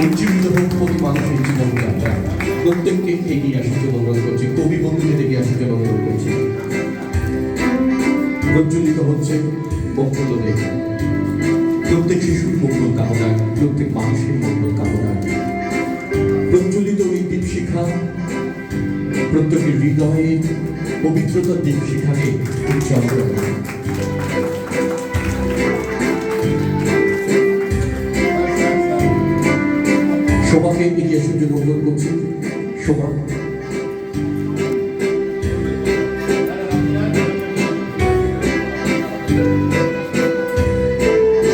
উজ্জীবিত হোক প্রতি মানুষের জীবনযাত্রা। প্রত্যেককে এগিয়ে আসার জন্য অনুরোধ করছি, কবি বন্ধুদের এগিয়ে আসার জন্য অনুরোধ করছি। প্রজ্বলিত হচ্ছে মঙ্গলদে, প্রত্যেক শিশুর মঙ্গল কামনা, প্রত্যেক মানুষের মঙ্গল কামনা। প্রজ্বলিত এই দীপশিখা প্রত্যেকের হৃদয়ে পবিত্রতার দীপশিখাকে উজ্জ্বল করে। শোভাকে এগিয়ে আসার জন্য অনুরোধ করছি। শোভা,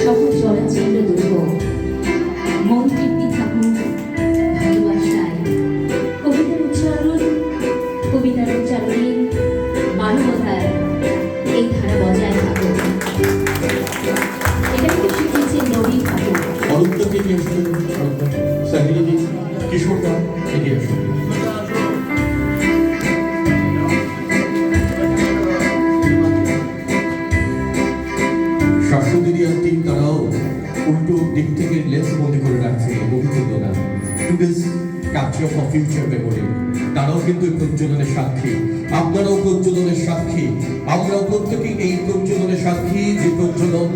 সকল চলাচল দুর্গ মন তৃপ্তি থাকুক ভালোবাসায়। কবিতার উচ্চারণে মানবতার এই ধারা বজায় থাকুক। এটা থেকে শিখেছে নবী ঠাকুর। অনন্তকে এগিয়ে আসার জন্য সাহিলী কিশোরদা এগিয়ে আসুন। শাশ্বতী আর টিম তারাও উল্টো দিক থেকে লেন্স বন্দি করে রাখছে অভিজ্ঞতা today's capture for future memory. তারাও কিন্তু প্রজ্বলনের সাক্ষী, আপনারাও প্রজ্বলনের সাক্ষী, আমরাও প্রত্যেকেই এই প্রজ্বলনের সাক্ষী। যে প্রজ্বলন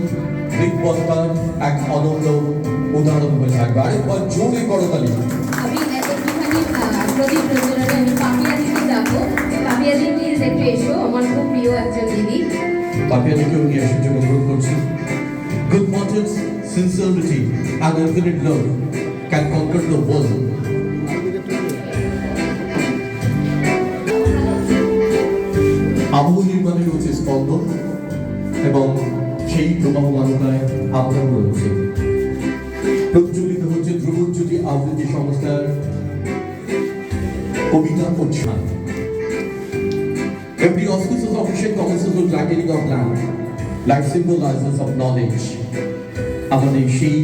হৃদবত্তার এক অনন্য উদাহরণ হয়ে থাকবে। আরেকবার জোরে করতালি। আমি একটুখানি প্রদীপ প্রজ্বলনে আমি পাপিয়া দিকে যাবো। পাপিয়া দি প্লিজ একটু এসো, আমার খুব প্রিয় একজন দিদি। পাপিয়া দিকেও নিয়ে আসার জন্য অনুরোধ করছি। Good motives, sincerity and infinite love can conquer the world. আবহ নির্মাণে রয়েছে স্পন্দন এবং সেই প্রবাহমানতায় আমরাও রয়েছে। প্রজ্বলিত হচ্ছে ধ্রুবজ্যোতি আবৃত্তি সংস্থার কবিতা উৎসাহ। Every auspicious official commences with lightening of lamp, like symbolizers of knowledge. আমাদের সেই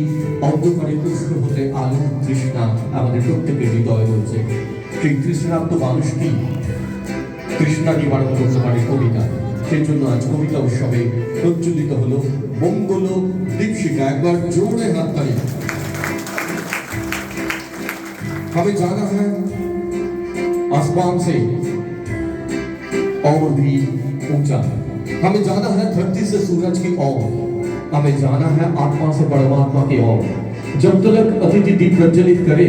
অন্ধকারে উষ্ণ হতে আলো তৃষ্ণা আমাদের প্রত্যেকের হৃদয়ে রয়েছে। সেই তৃষ্ণার্ত মানুষকে তৃষ্ণা নিবারণ করতে পারে কবিতা। সেই জন্য আজ কবিতা উৎসবে প্রজ্বলিত হলো মঙ্গল দীপশিখা। একবার জোরে হাত তালি। हमें जाना है आसमान से और भी ऊंचा, हमें जाना है धरती से सूरज की ओर, हमें जाना है आत्मा से परमात्मा की ओर। जब तक अतिथि दीप प्रज्वलित करे,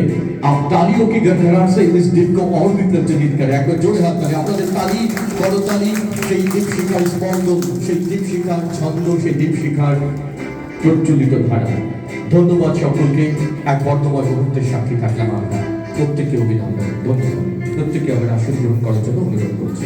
आप तालियों की गड़गड़ाहट से इस दीप को और भी प्रज्वलित करें। एक बार जोड़े हाथ करें। আপনাদের তালি, করতালি সেই দীপশিখার স্পন্দন, সেই দীপশিখার ছন্দ, সেই দীপশিখার প্রজ্বলিত ধারা। ধন্যবাদ সকলকে। এক বর্তমান মুহূর্তের সাক্ষী থাকলাম আমরা। প্রত্যেককে অভিনন্দন, ধন্যবাদ। প্রত্যেককে আবার আসন গ্রহণ করার জন্য অনুরোধ করছি।